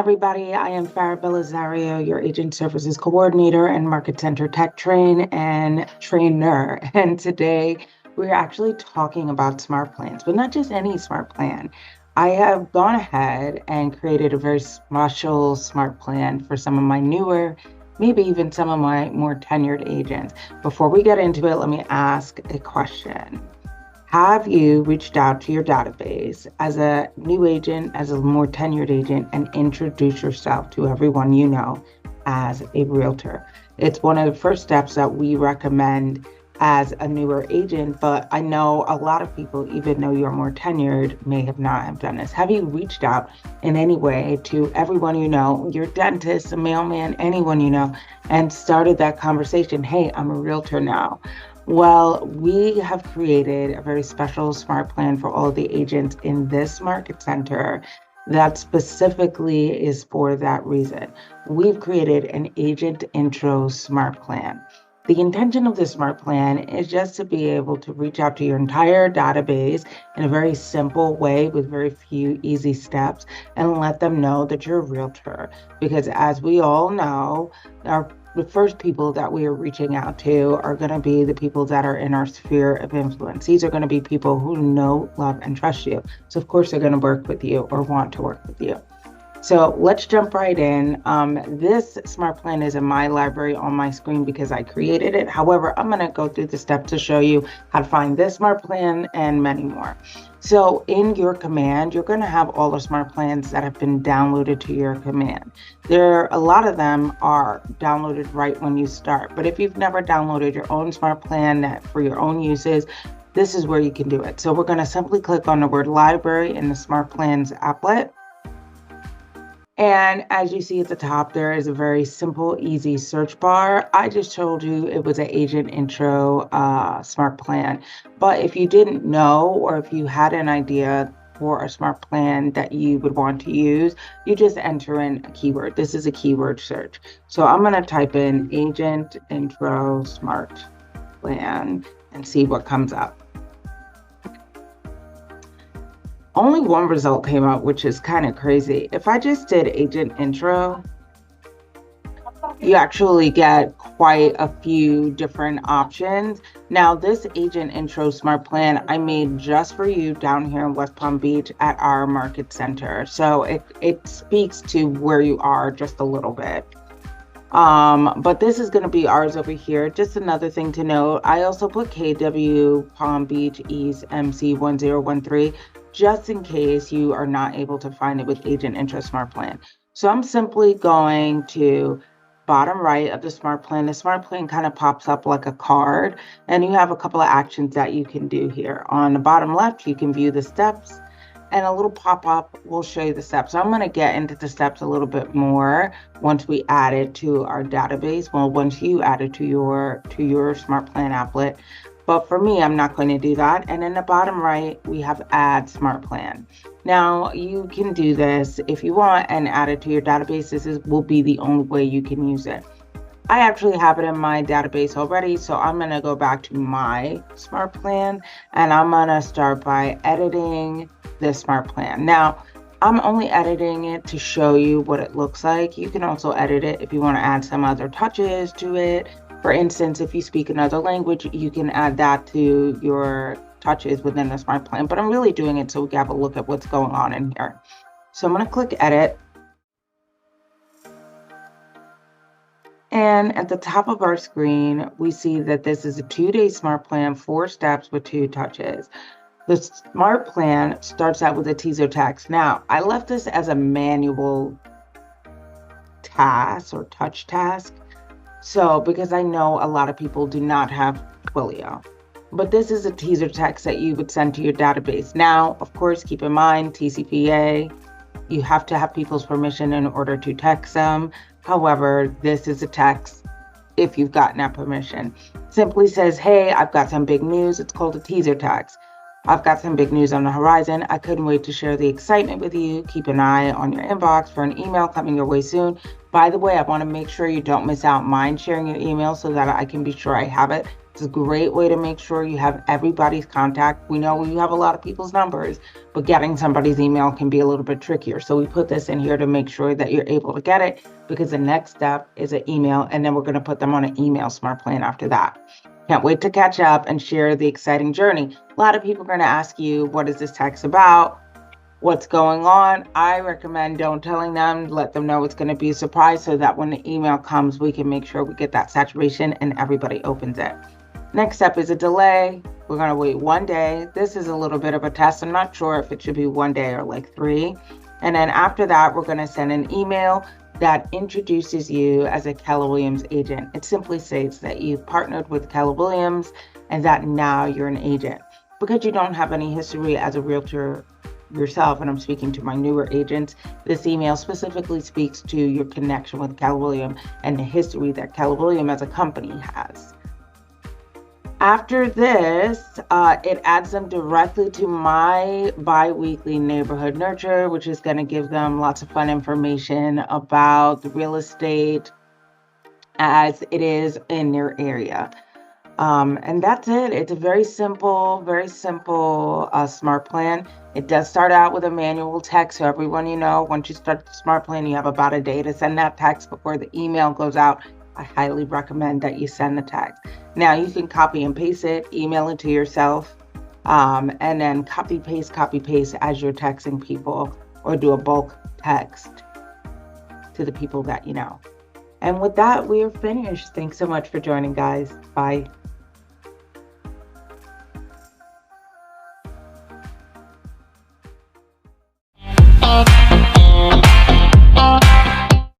everybody. I am Farah Belizario, your agent services coordinator and market center tech train and trainer. And today we're actually talking about smart plans, but not just any smart plan. I have gone ahead and created a very special smart plan for some of my newer, maybe even some of my more tenured agents. Before we get into it, let me ask a question. Have you reached out to your database as a new agent, as a more tenured agent, and introduced yourself to everyone you know as a realtor? It's one of the first steps that we recommend as a newer agent, but I know a lot of people, even though you're more tenured, may have not have done this. Have you reached out in any way to everyone you know, your dentist, a mailman, anyone you know, and started that conversation? Hey, I'm a realtor now. Well, we have created a very special smart plan for all the agents in this market center that specifically is for that reason. We've created an Agent Intro Smart Plan. The intention of this smart plan is just to be able to reach out to your entire database in a very simple way with very few easy steps and let them know that you're a realtor. Because as we all know, the first people that we are reaching out to are going to be the people that are in our sphere of influence. These are going to be people who know, love, and trust you. So of course they're going to work with you or want to work with you. So let's jump right in. This smart plan is in my library on my screen because I created it. However, I'm going to go through the steps to show you how to find this smart plan and many more. So in your command, you're going to have all the smart plans that have been downloaded to your command. A lot of them are downloaded right when you start. But if you've never downloaded your own smart plan for your own uses, this is where you can do it. So we're going to simply click on the word library in the smart plans applet. And as you see at the top, there is a very simple, easy search bar. I just told you it was an Agent Intro Smart Plan. But if you didn't know, or if you had an idea for a smart plan that you would want to use, you just enter in a keyword. This is a keyword search. So I'm going to type in Agent Intro Smart Plan and see what comes up. Only one result came up, which is kind of crazy. If I just did Agent Intro, you actually get quite a few different options. Now, this Agent Intro Smart Plan I made just for you down here in West Palm Beach at our market center. So it speaks to where you are just a little bit. But this is going to be ours over here. Just another thing to note, I also put KW Palm Beach East MC 1013 just in case you are not able to find it with Agent Intro Smart Plan. So I'm simply going to bottom right of the smart plan. The smart plan kind of pops up like a card, and you have a couple of actions that you can do here. On the bottom left, you can view the steps, and a little pop-up will show you the steps. So I'm going to get into the steps a little bit more once we add it to our database. Well, once you add it to your smart plan applet. But for me, I'm not going to do that. And in the bottom right, we have Add Smart Plan. Now, you can do this if you want and add it to your database. This will be the only way you can use it. I actually have it in my database already, so I'm going to go back to my smart plan, and I'm going to start by editing this smart plan. Now, I'm only editing it to show you what it looks like. You can also edit it if you want to add some other touches to it. For instance, if you speak another language, you can add that to your touches within the smart plan. But I'm really doing it so we can have a look at what's going on in here. So I'm going to click Edit. And at the top of our screen, we see that this is a 2-day smart plan, 4 steps with 2 touches. The smart plan starts out with a teaser text. Now, I left this as a manual task or touch task. So, because I know a lot of people do not have Twilio, but this is a teaser text that you would send to your database. Now, of course, keep in mind TCPA, you have to have people's permission in order to text them. However, this is a text if you've gotten that permission. Simply says, hey, I've got some big news. It's called a teaser text. I've got some big news on the horizon. I couldn't wait to share the excitement with you. Keep an eye on your inbox for an email coming your way soon. By the way, I want to make sure you don't miss out. Mind sharing your email so that I can be sure I have it It's a great way to make sure you have everybody's contact. We know you have a lot of people's numbers, but getting somebody's email can be a little bit trickier. So we put this in here to make sure that you're able to get it, because the next step is an email, and then we're going to put them on an email smart plan after that. Can't wait to catch up and share the exciting journey. A lot of people are going to ask you, what is this text about? What's going on? I recommend don't telling them, let them know it's going to be a surprise, so that when the email comes, we can make sure we get that saturation and everybody opens it. Next step is a delay. We're going to wait 1 day. This is a little bit of a test. I'm not sure if it should be 1 day or like 3. And then after that, we're going to send an email that introduces you as a Keller Williams agent. It simply states that you've partnered with Keller Williams and that now you're an agent. Because you don't have any history as a realtor yourself, and I'm speaking to my newer agents, this email specifically speaks to your connection with Keller Williams and the history that Keller Williams as a company has. After this, it adds them directly to my bi-weekly neighborhood nurture, which is going to give them lots of fun information about the real estate as it is in their area. And that's it. It's a very simple smart plan. It does start out with a manual text. So everyone, once you start the smart plan, you have about a day to send that text before the email goes out. I highly recommend that you send the text. Now you can copy and paste it, email it to yourself, and then copy paste as you're texting people, or do a bulk text to the people that you know. And with that, we are finished. Thanks so much for joining, guys. Bye.